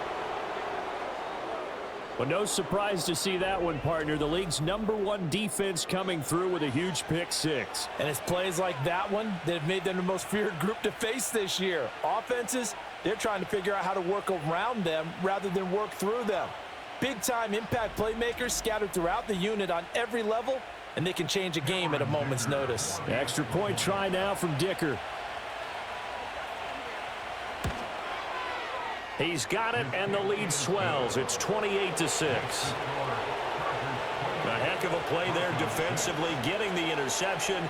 Well, no surprise to see that one, partner. The league's #1 defense coming through with a huge pick 6. And it's plays like that one that have made them the most feared group to face this year. Offenses, they're trying to figure out how to work around them rather than work through them. Big-time impact playmakers scattered throughout the unit on every level, and they can change a game at a moment's notice. Extra point try now from Dicker. He's got it, and the lead swells. It's 28-6. A heck of a play there defensively, getting the interception,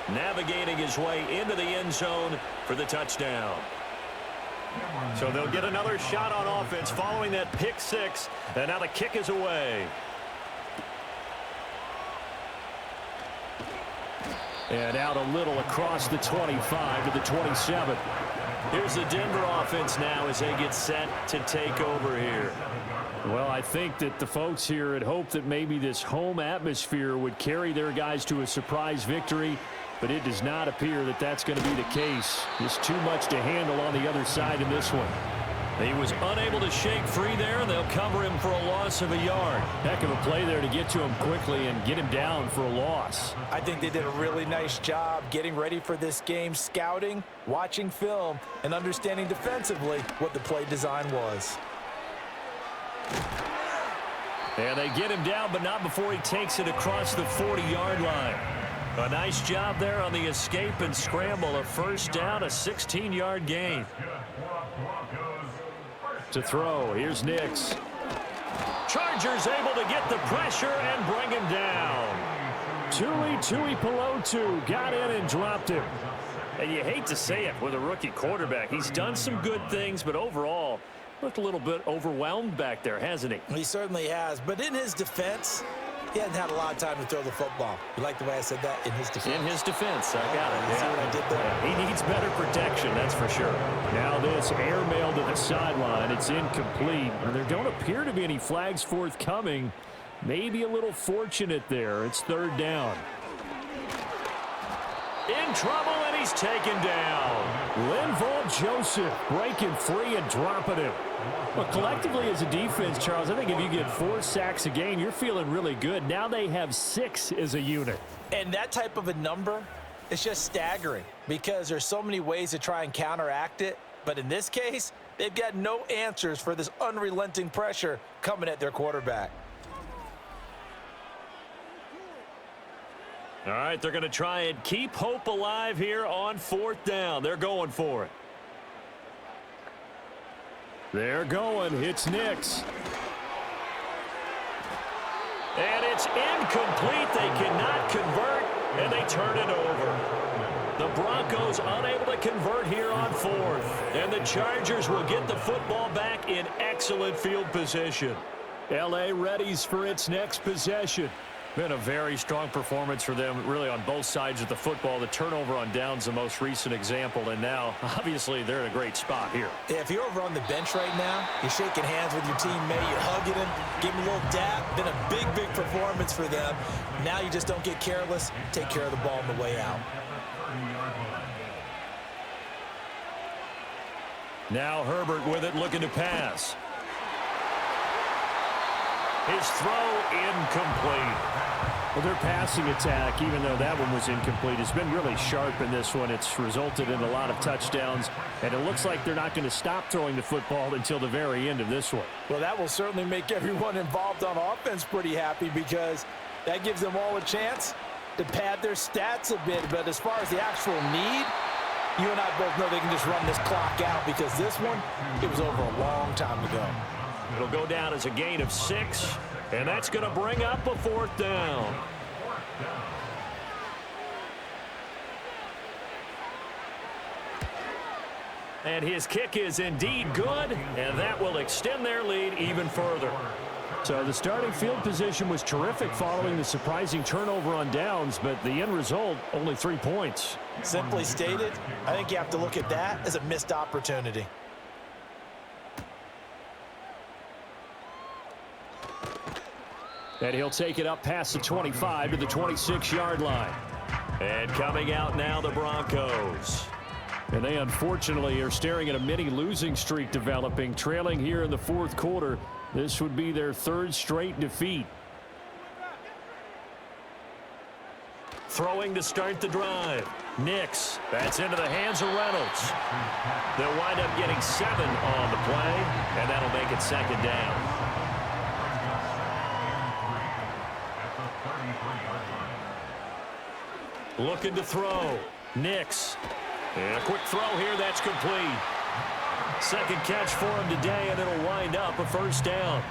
navigating his way into the end zone for the touchdown. So they'll get another shot on offense following that pick 6, and now the kick is away. And out a little across the 25 to the 27. Here's the Denver offense now as they get set to take over here. Well, I think that the folks here had hoped that maybe this home atmosphere would carry their guys to a surprise victory, but it does not appear that that's going to be the case. There's too much to handle on the other side in this one. He was unable to shake free there, and they'll cover him for a loss of a yard. Heck of a play there to get to him quickly and get him down for a loss. I think they did a really nice job getting ready for this game, scouting, watching film, and understanding defensively what the play design was. And they get him down, but not before he takes it across the 40-yard line. A nice job there on the escape and scramble. A 1st down, a 16-yard gain. To throw, here's Nix. Chargers able to get the pressure and bring him down. Tui Pelotu got in and dropped him. And you hate to say it with a rookie quarterback. He's done some good things, but overall, looked a little bit overwhelmed back there, hasn't he? He certainly has, but in his defense, he hasn't had a lot of time to throw the football. You like the way I said that? In his defense. In his defense, I got it. You see what I did there? Yeah, he needs better protection, that's for sure. Now this airmail to the sideline. It's incomplete. And there don't appear to be any flags forthcoming. Maybe a little fortunate there. It's 3rd down. In trouble, and he's taken down. Linval Joseph breaking free and dropping him. But collectively as a defense, Charles, I think if you get 4 sacks a game, you're feeling really good. Now they have 6 as a unit. And that type of a number is just staggering because there's so many ways to try and counteract it. But in this case, they've got no answers for this unrelenting pressure coming at their quarterback. All right, they're going to try and keep hope alive here on 4th down. They're going for it. They're going. It's Nix. And it's incomplete. They cannot convert, and they turn it over. The Broncos unable to convert here on 4th. And the Chargers will get the football back in excellent field position. L.A. readies for its next possession. Been a very strong performance for them, really, on both sides of the football. The turnover on downs, the most recent example, and now, obviously, they're in a great spot here. Yeah, if you're over on the bench right now, you're shaking hands with your teammate, you're hugging him, giving him a little dap. Been a big, big performance for them. Now you just don't get careless. Take care of the ball on the way out. Now Herbert with it, looking to pass. His throw incomplete. Well, their passing attack, even though that one was incomplete, has been really sharp in this one. It's resulted in a lot of touchdowns, and it looks like they're not going to stop throwing the football until the very end of this one. Well, that will certainly make everyone involved on offense pretty happy because that gives them all a chance to pad their stats a bit. But as far as the actual need, you and I both know they can just run this clock out because this one, it was over a long time ago. It'll go down as a gain of 6, and that's going to bring up a 4th down. And his kick is indeed good, and that will extend their lead even further. So the starting field position was terrific following the surprising turnover on downs, but the end result, only 3 points. Simply stated, I think you have to look at that as a missed opportunity. And he'll take it up past the 25 to the 26-yard line. And coming out now, the Broncos. And they unfortunately are staring at a mini losing streak developing, trailing here in the fourth quarter. This would be their third straight defeat. Throwing to start the drive. Nix. That's into the hands of Reynolds. They'll wind up getting 7 on the play, and that'll make it second down. Looking to throw. Nix. And a quick throw here. That's complete. Second catch for him today, and it'll wind up a first down.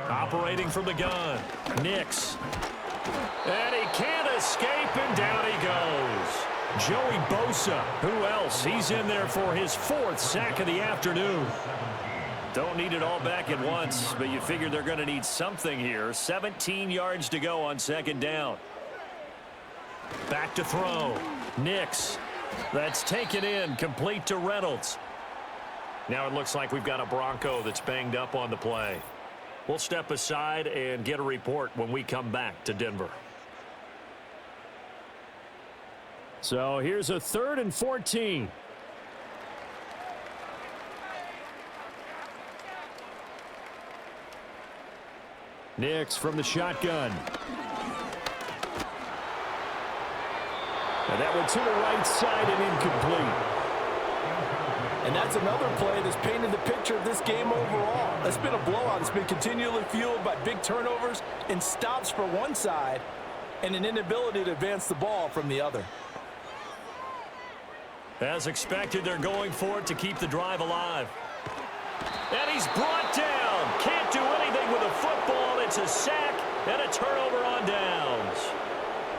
Operating from the gun. Nix. And he can't escape, and down he goes. Joey Bosa. Who else? He's in there for his 4th sack of the afternoon. Don't need it all back at once, but you figure they're going to need something here. 17 yards to go on second down. Back to throw. Nix. That's taken in, complete to Reynolds. Now it looks like we've got a Bronco that's banged up on the play. We'll step aside and get a report when we come back to Denver. So here's a 3rd and 14. Nix from the shotgun. And that one to the right side and incomplete. And that's another play that's painted the picture of this game overall. It's been a blowout. It's been continually fueled by big turnovers and stops for one side and an inability to advance the ball from the other. As expected, they're going for it to keep the drive alive. And he's brought down. Can't do anything with a football. It's a sack and a turnover on downs.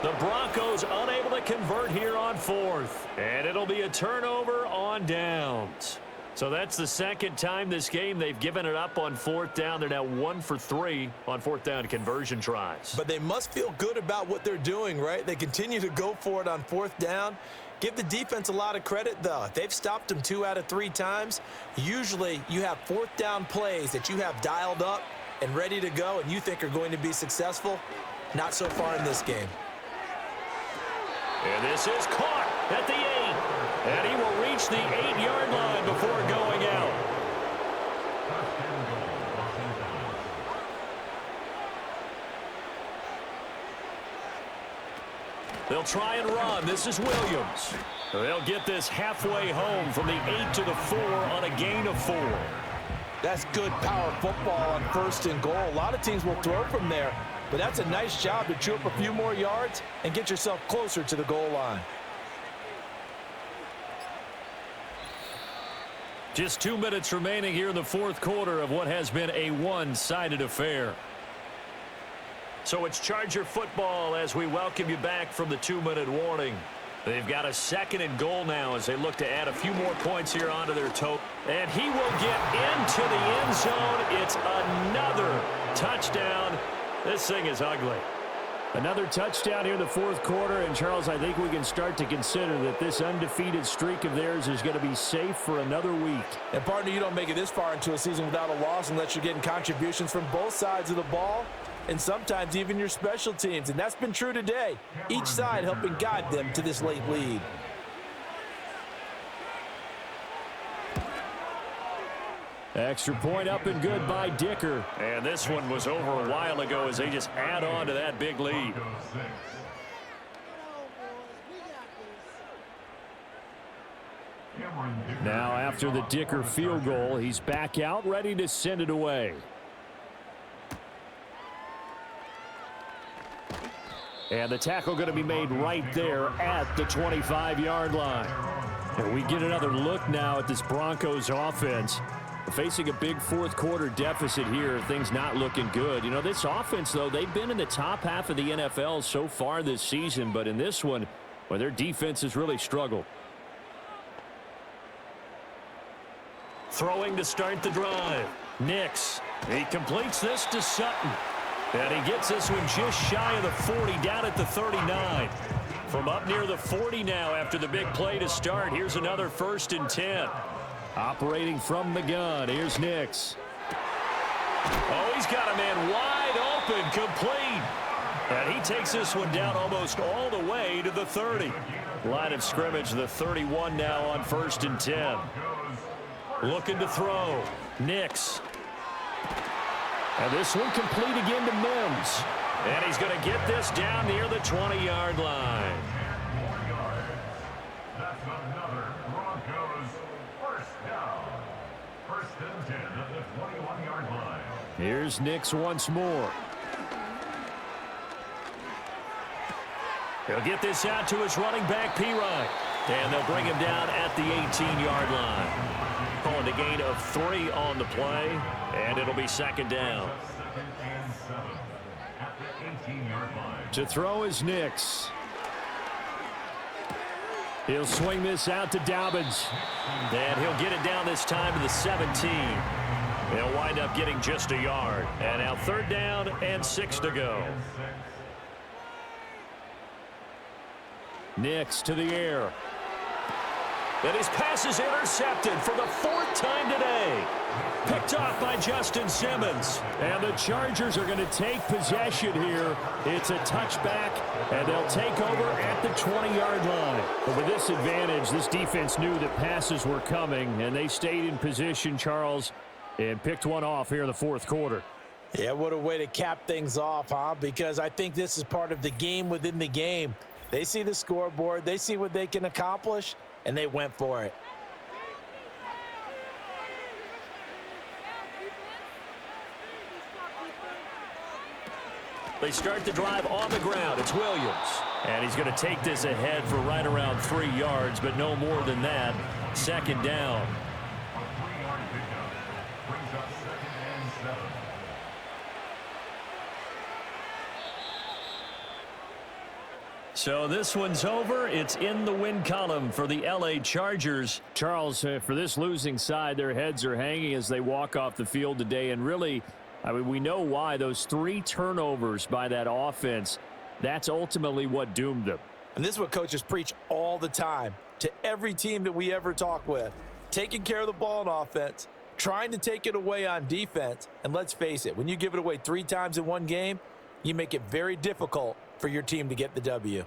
The Broncos unable to convert here on 4th. And it'll be a turnover on downs. So that's the second time this game they've given it up on 4th down. They're now 1 for 3 on 4th down conversion tries. But they must feel good about what they're doing, right? They continue to go for it on 4th down. Give the defense a lot of credit, though. They've stopped them 2 out of 3 times. Usually you have 4th down plays that you have dialed up and ready to go and you think are going to be successful. Not so far in this game. And this is caught at the 8. And he will reach the 8-yard line before going out. They'll try and run. This is Williams. They'll get this halfway home from the 8 to the 4 on a gain of 4. That's good power football on 1st and goal. A lot of teams will throw from there, but that's a nice job to chew up a few more yards and get yourself closer to the goal line. Just 2 minutes remaining here in the 4th quarter of what has been a one-sided affair. So it's Charger football as we welcome you back from the 2-minute warning. They've got a 2nd and goal now as they look to add a few more points here onto their total. And he will get into the end zone. It's another touchdown. This thing is ugly. Another touchdown here in the 4th quarter. And, Charles, I think we can start to consider that this undefeated streak of theirs is going to be safe for another week. And, partner, you don't make it this far into a season without a loss unless you're getting contributions from both sides of the ball and sometimes even your special teams. And that's been true today. Each side helping guide them to this late lead. Extra point up and good by Dicker. And this one was over a while ago as they just add on to that big lead. Now after the Dicker field goal, he's back out ready to send it away. And the tackle going to be made right there at the 25-yard line. And we get another look now at this Broncos offense. Facing a big fourth quarter deficit here, things not looking good. You know, this offense, though, they've been in the top half of the NFL so far this season, but in this one, well, their defense has really struggled. Throwing to start the drive. Nix. He completes this to Sutton. And he gets this one just shy of the 40, down at the 39. From up near the 40 now after the big play to start. Here's another 1st and 10. Operating from the gun. Here's Nix. Oh, he's got a man wide open, complete. And he takes this one down almost all the way to the 30. Line of scrimmage, the 31 now on 1st and 10. Looking to throw. Nix. And this one complete again to Mims. And he's going to get this down near the 20-yard line. That's another Broncos first down. 1st and 10 at the 21-yard line. Here's Nix once more. He'll get this out to his running back, P-Ryan. And they'll bring him down at the 18-yard line. Calling a gain of 3 on the play, and it'll be 2nd down. 2nd and 7 at the 18-yard line. To throw is Nix. He'll swing this out to Dobbins. And he'll get it down this time to the 17. He'll wind up getting just a yard. And now 3rd down and 6 to go. Nix to the air. And his pass is intercepted for the 4th time today. Picked off by Justin Simmons. And the Chargers are going to take possession here. It's a touchback, and they'll take over at the 20-yard line. But with this advantage, this defense knew that passes were coming, and they stayed in position, Charles, and picked one off here in the 4th quarter. Yeah, what a way to cap things off, huh? Because I think this is part of the game within the game. They see the scoreboard, they see what they can accomplish, and they went for it. They start the drive on the ground. It's Williams. And he's going to take this ahead for right around 3 yards, but no more than that. 2nd down. A 3-yard pickup brings up 2nd and 7. So this one's over. It's in the win column for the L.A. Chargers. Charles, for this losing side, their heads are hanging as they walk off the field today. And really, I mean, we know why. Those 3 turnovers by that offense, that's ultimately what doomed them. And this is what coaches preach all the time to every team that we ever talk with. Taking care of the ball on offense, trying to take it away on defense. And let's face it, when you give it away 3 times in one game, you make it very difficult for your team to get the W.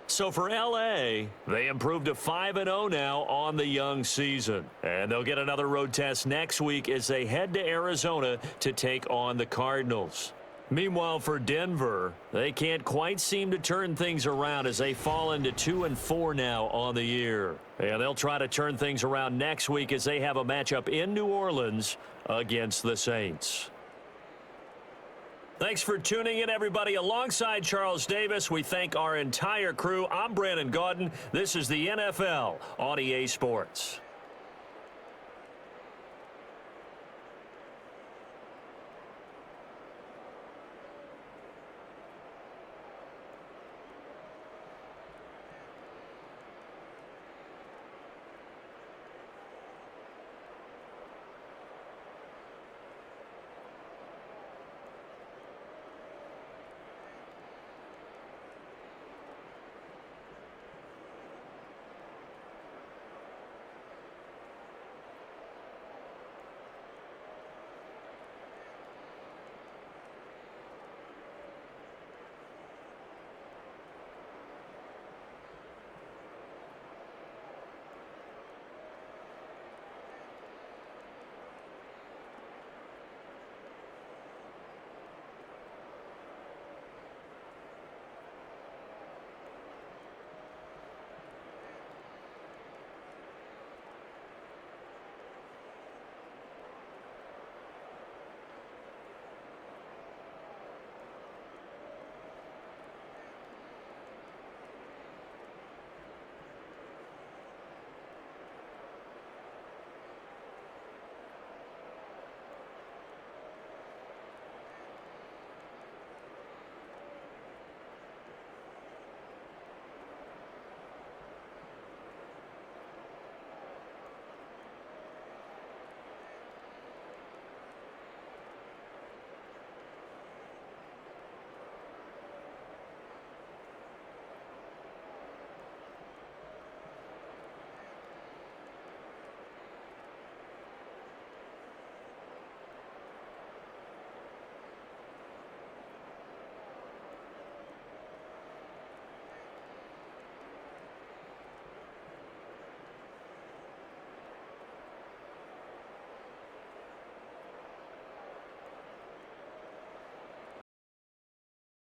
So for L.A., they improved to 5-0 now on the young season. And they'll get another road test next week as they head to Arizona to take on the Cardinals. Meanwhile, for Denver, they can't quite seem to turn things around as they fall into 2-4 now on the year. And they'll try to turn things around next week as they have a matchup in New Orleans against the Saints. Thanks for tuning in, everybody. Alongside Charles Davis, we thank our entire crew. I'm Brandon Gaudin. This is the NFL on EA Sports.